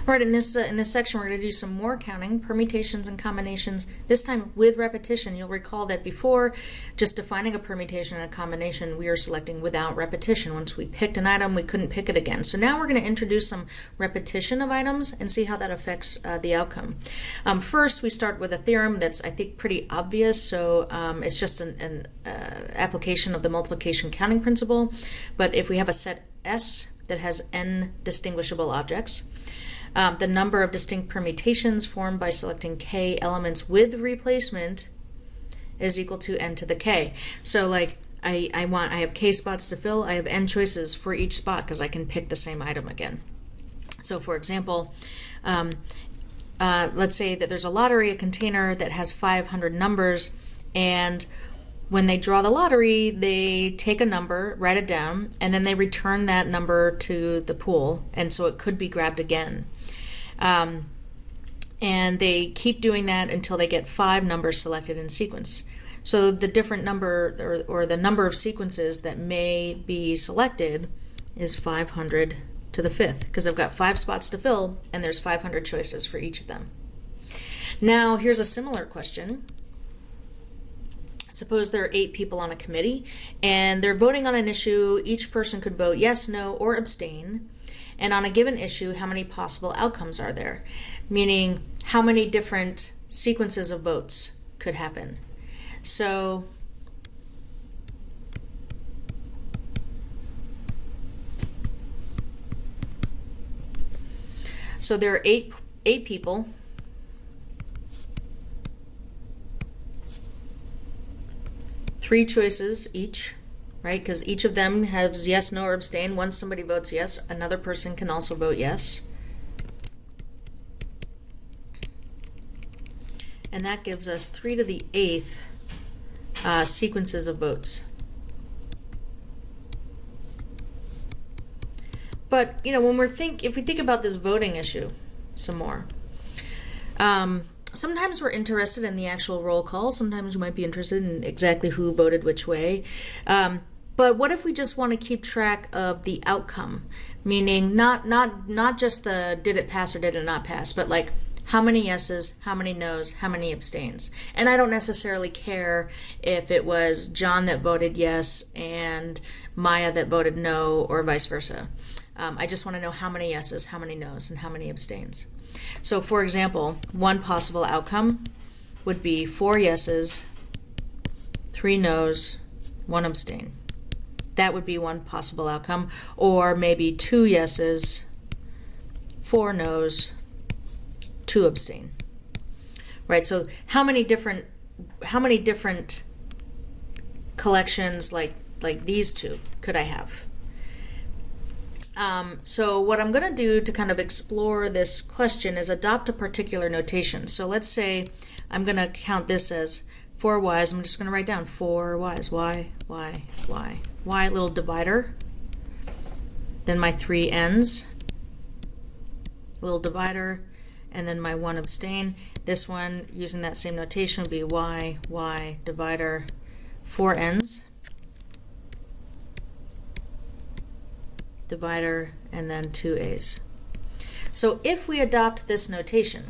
All right, in this section, we're going to do some more counting, permutations and combinations, this time with repetition. You'll recall that before, just defining a permutation and a combination, we are selecting without repetition. Once we picked an item, we couldn't pick it again. So now we're going to introduce some repetition of items and see how that affects the outcome. First, we start with a theorem that's, I think, pretty obvious. So it's just an application of the multiplication counting principle. But if we have a set S that has n distinguishable objects, the number of distinct permutations formed by selecting k elements with replacement is equal to n to the k. So like I have k spots to fill, I have n choices for each spot because I can pick the same item again. So for example, let's say that there's a lottery, a container that has 500 numbers, and when they draw the lottery, they take a number, write it down, and then they return that number to the pool, and so it could be grabbed again. And they keep doing that until they get 5 numbers selected in sequence. So the different number, or the number of sequences that may be selected is 500 to the 5th, because I've got 5 spots to fill, and there's 500 choices for each of them. Now, here's a similar question. Suppose there are 8 people on a committee, and they're voting on an issue. Each person could vote yes, no, or abstain. And on a given issue, how many possible outcomes are there? Meaning, how many different sequences of votes could happen. So there are eight people. Three choices each, right? Because each of them has yes, no, or abstain. Once somebody votes yes, another person can also vote yes. And that gives us 3 to the 8th sequences of votes. But, you know, if we think about this voting issue some more, sometimes we're interested in the actual roll call. Sometimes we might be interested in exactly who voted which way. But what if we just want to keep track of the outcome? Meaning not just the did it pass or did it not pass, but like how many yeses, how many no's, how many abstains. And I don't necessarily care if it was John that voted yes and Maya that voted no, or vice versa. I just want to know how many yeses, how many no's, and how many abstains. So for example, one possible outcome would be 4 yeses, 3 no's, 1 abstain. That would be one possible outcome. Or maybe 2 yeses, 4 no's, 2 abstain. Right, so how many different collections like these two could I have? So what I'm going to do to kind of explore this question is adopt a particular notation. So let's say I'm going to count this as 4 y's. I'm just going to write down 4 y's. Y, little divider. Then my 3 n's, little divider, and then my 1 abstain. This one, using that same notation, would be y, divider, 4 n's, divider, and then 2 a's. So if we adopt this notation,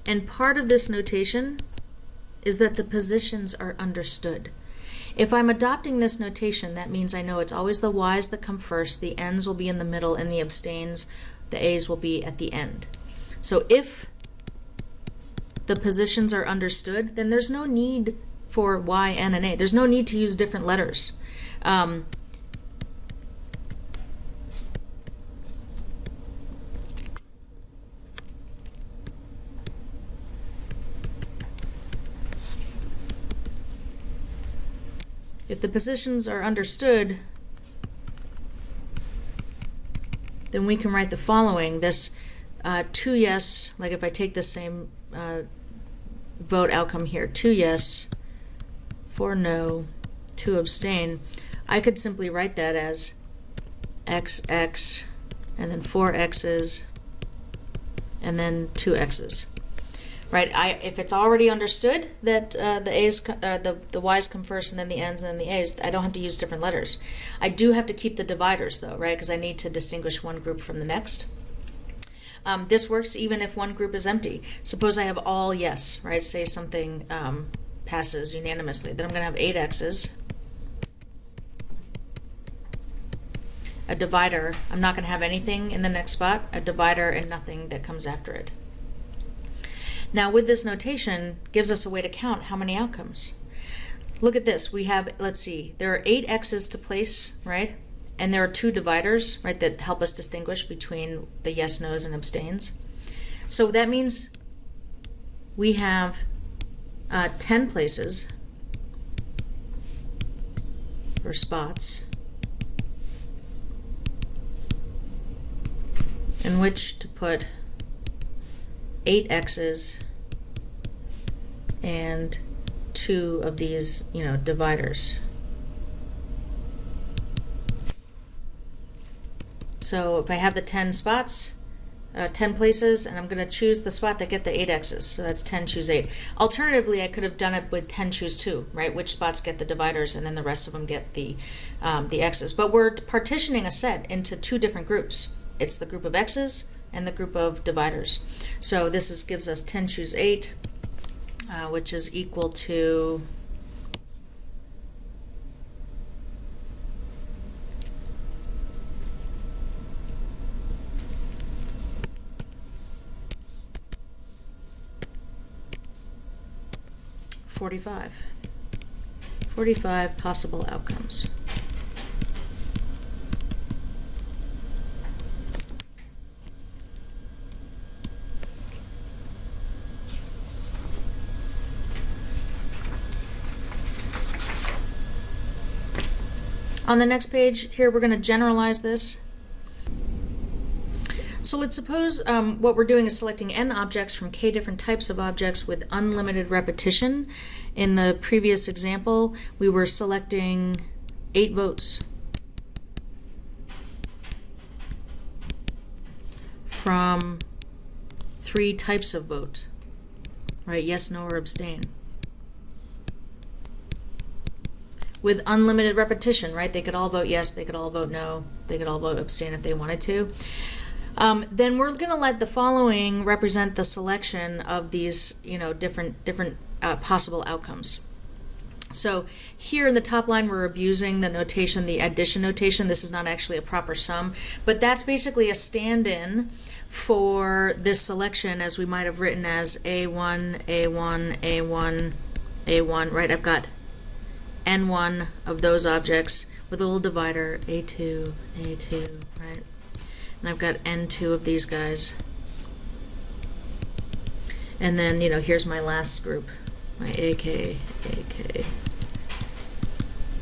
and part of this notation is that the positions are understood. If I'm adopting this notation, that means I know it's always the y's that come first, the n's will be in the middle, and the abstains, the a's will be at the end. So if the positions are understood, then there's no need for y, n, and a. There's no need to use different letters. If the positions are understood, then we can write the following. This 2 yes, like if I take the same vote outcome here, 2 yes, 4 no, 2 abstain, I could simply write that as x, x, and then 4 x's, and then 2 x's. right? If it's already understood that the A's, the Y's come first and then the N's and then the A's, I don't have to use different letters. I do have to keep the dividers though, right? Because I need to distinguish one group from the next. This works even if one group is empty. Suppose I have all yes, right? Say something passes unanimously. Then I'm going to have 8 X's. A divider, I'm not going to have anything in the next spot, a divider and nothing that comes after it. Now with this notation, gives us a way to count how many outcomes. Look at this, we have, let's see, there are 8 X's to place, right? And there are 2 dividers, right, that help us distinguish between the yes, no's, and abstains. So that means we have 10 places or spots in which to put 8 X's and 2 of these, dividers. So if I have the 10 spots, 10 places, and I'm going to choose the spot that get the 8 X's, so that's 10, choose 8. Alternatively, I could have done it with 10, choose 2, right? Which spots get the dividers, and then the rest of them get the X's. But we're partitioning a set into 2 different groups. It's the group of X's and the group of dividers. So this gives us 10, choose 8, which is equal to 45. 45 possible outcomes. On the next page here, we're going to generalize this. So let's suppose what we're doing is selecting n objects from k different types of objects with unlimited repetition. In the previous example, we were selecting 8 votes from 3 types of vote, right? Yes, no, or abstain. With unlimited repetition, right? They could all vote yes, they could all vote no, they could all vote abstain if they wanted to. Then we're going to let the following represent the selection of these, different possible outcomes. So here in the top line, we're abusing the notation, the addition notation. This is not actually a proper sum, but that's basically a stand-in for this selection as we might have written as A1, A1, A1, A1, right? I've got N1 of those objects with a little divider, A2, A2, right? And I've got N2 of these guys. And then, here's my last group, my AK, AK.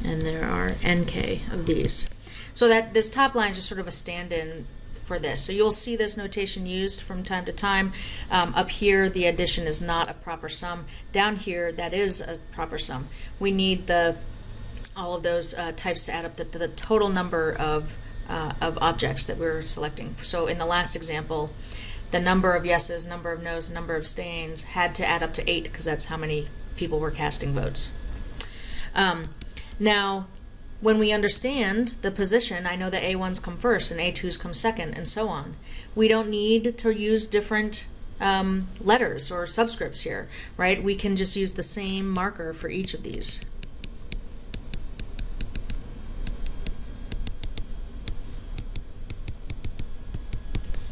And there are NK of these. So that this top line is just sort of a stand-in for this. So you'll see this notation used from time to time. Up here, the addition is not a proper sum. Down here, that is a proper sum. We need all of those types to add up to the total number of objects that we're selecting. So in the last example, the number of yeses, number of no's, number of abstains had to add up to 8 because that's how many people were casting votes. Now, when we understand the position, I know that A1s come first and A2s come second and so on. We don't need to use different letters or subscripts here, right? We can just use the same marker for each of these.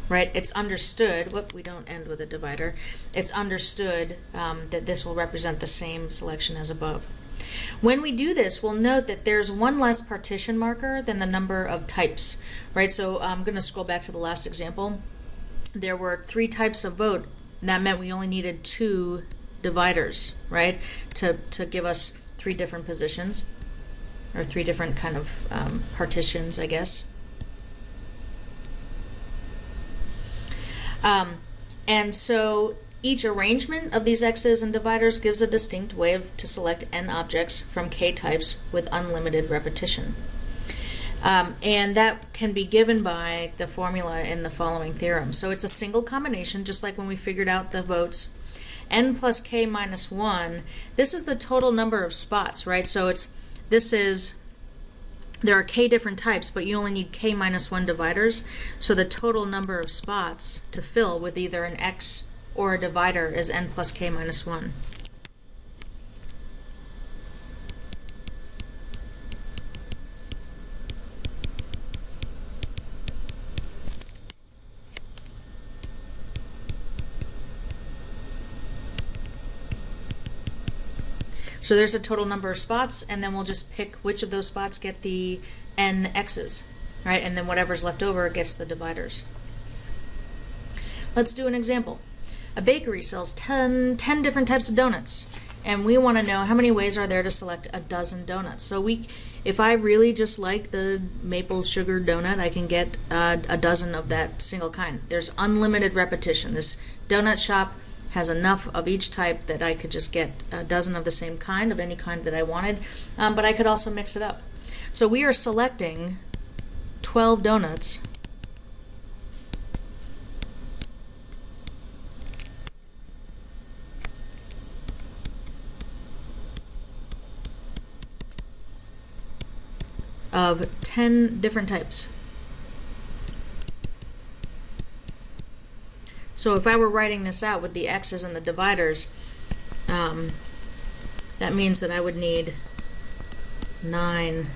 Right, it's understood, we don't end with a divider, it's understood that this will represent the same selection as above. When we do this, we'll note that there's one less partition marker than the number of types, right? So I'm going to scroll back to the last example. There were 3 types of vote, and that meant we only needed 2 dividers, right, to give us 3 different positions, or 3 different kind of partitions, I guess. And so each arrangement of these X's and dividers gives a distinct way to select n objects from k types with unlimited repetition. And that can be given by the formula in the following theorem. So it's a single combination, just like when we figured out the votes. n plus k minus 1, this is the total number of spots, right? So there are k different types, but you only need k minus 1 dividers. So the total number of spots to fill with either an x or a divider is n plus k minus 1. So there's a total number of spots, and then we'll just pick which of those spots get the n x's, right? And then whatever's left over gets the dividers. Let's do an example. A bakery sells 10 different types of donuts, and we want to know how many ways are there to select a dozen donuts. So if I really just like the maple sugar donut, I can get a dozen of that single kind. There's unlimited repetition. This donut shop has enough of each type that I could just get a dozen of the same kind, of any kind that I wanted, but I could also mix it up. So we are selecting 12 donuts of 10 different types. So if I were writing this out with the x's and the dividers, that means that I would need 9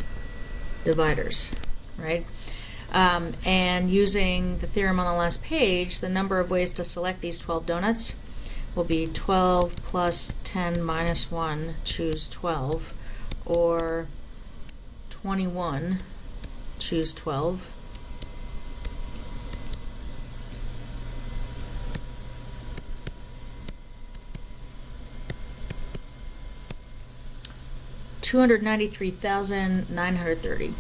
dividers, right? And using the theorem on the last page, the number of ways to select these 12 donuts will be 12 plus 10 minus 1, choose 12, or 21, choose 12. $293,930.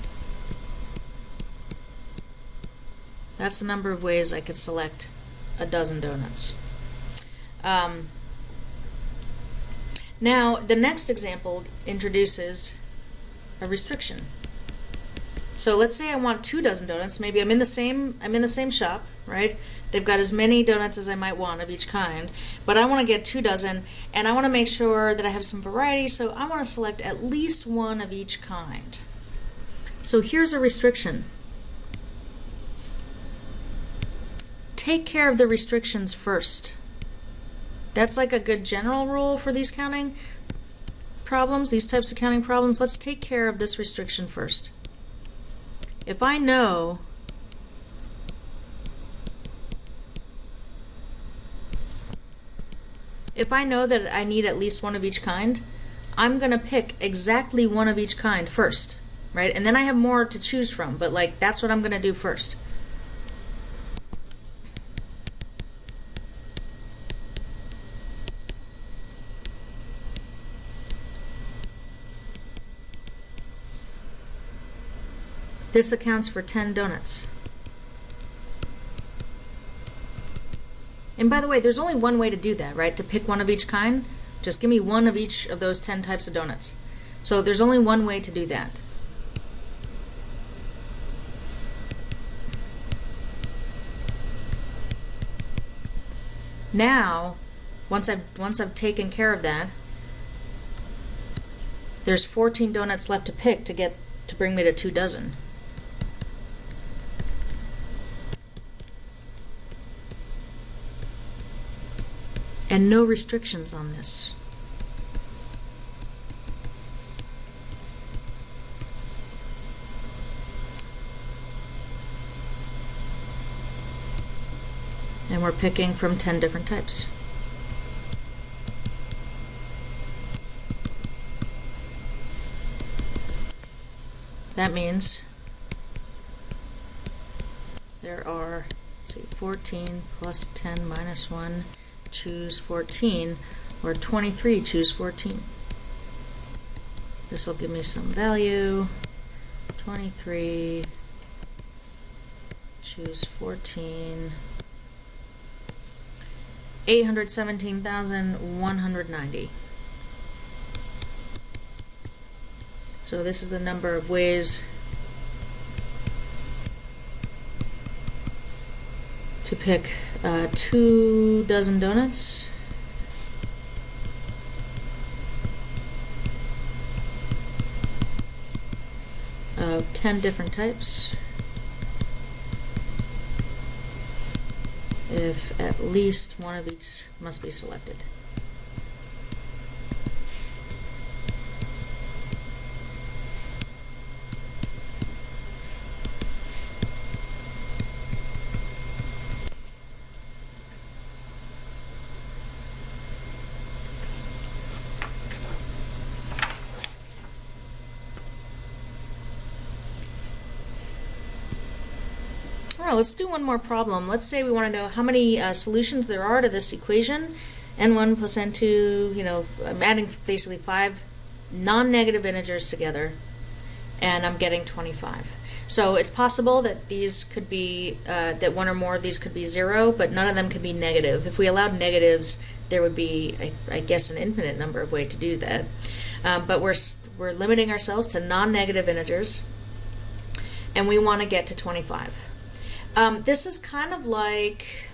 That's the number of ways I could select a dozen donuts. Now, the next example introduces a restriction. So let's say I want 2 dozen donuts. Maybe I'm in the same shop, right? They've got as many donuts as I might want of each kind, but I want to get 2 dozen, and I want to make sure that I have some variety, so I want to select at least 1 of each kind. So here's a restriction. Take care of the restrictions first. That's like a good general rule for these counting problems, these types of counting problems. Let's take care of this restriction first. If I know that I need at least 1 of each kind, I'm going to pick exactly 1 of each kind first, right? And then I have more to choose from, but that's what I'm going to do first. This accounts for 10 donuts. And by the way, there's only one way to do that, right? To pick 1 of each kind. Just give me 1 of each of those 10 types of donuts. So there's only one way to do that. Now, once I've taken care of that, there's 14 donuts left to pick to bring me to 2 dozen. And no restrictions on this. And we're picking from 10 different types. That means there are, let's see, 14 plus 10 minus 1, choose 14, or 23, choose 14. This will give me some value. 23, choose 14. 817,190. So this is the number of ways to pick 2 dozen donuts. of 10 different types if at least one of each must be selected. Alright, let's do one more problem. Let's say we want to know how many solutions there are to this equation. N1 plus N2, you know, I'm adding basically 5 non-negative integers together, and I'm getting 25. So it's possible that these could be, that one or more of these could be 0, but none of them could be negative. If we allowed negatives, there would be, I guess, an infinite number of ways to do that. But we're limiting ourselves to non-negative integers, and we want to get to 25. This is kind of like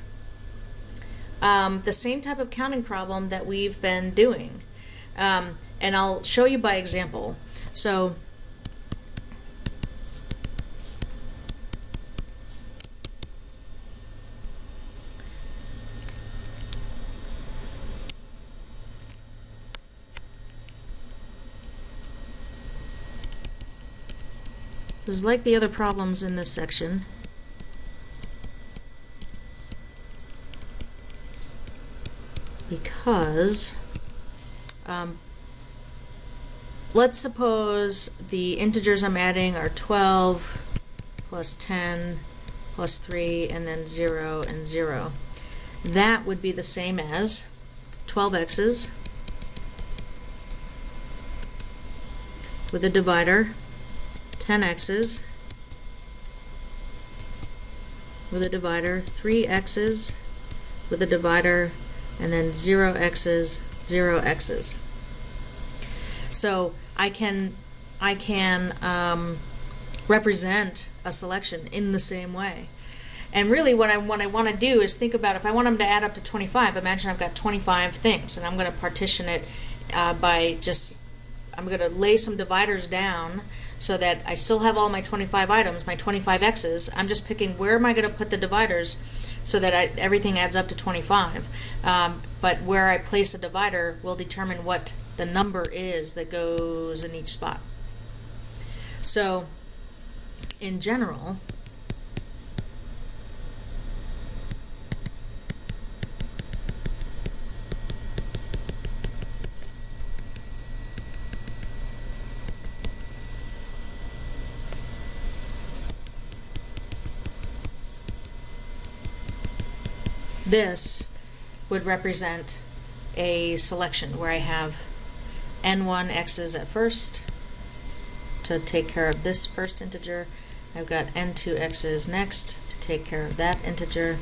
the same type of counting problem that we've been doing. And I'll show you by example. So this is like the other problems in this section. Because let's suppose the integers I'm adding are 12 plus 10 plus 3 and then 0 and 0. That would be the same as 12x's with a divider, 10x's with a divider, 3x's with a divider, and then 0x's, 0x's. So I can represent a selection in the same way. And really what I want to do is think about if I want them to add up to 25, imagine I've got 25 things, and I'm going to partition it by just, I'm going to lay some dividers down so that I still have all my 25 items, my 25 x's. I'm just picking where am I going to put the dividers so that everything adds up to 25. But where I place a divider will determine what the number is that goes in each spot. So, in general, this would represent a selection where I have n1 x's at first to take care of this first integer. I've got n2 x's next to take care of that integer.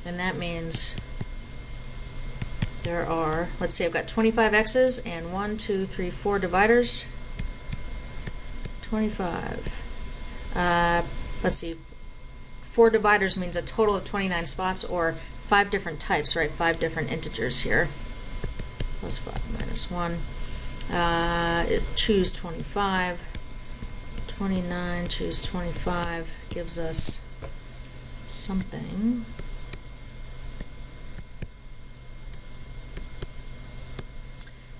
And that means there are, let's see, I've got 25 x's and 1, 2, 3, 4 dividers. 25. Let's see, 4 dividers means a total of 29 spots, or 5 different types, right? 5 different integers here. Plus 5 minus 1. Choose 25. 29, choose 25 gives us something.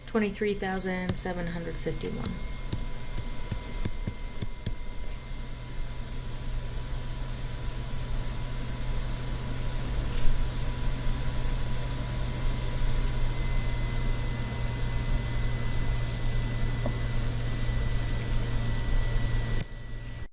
23,751.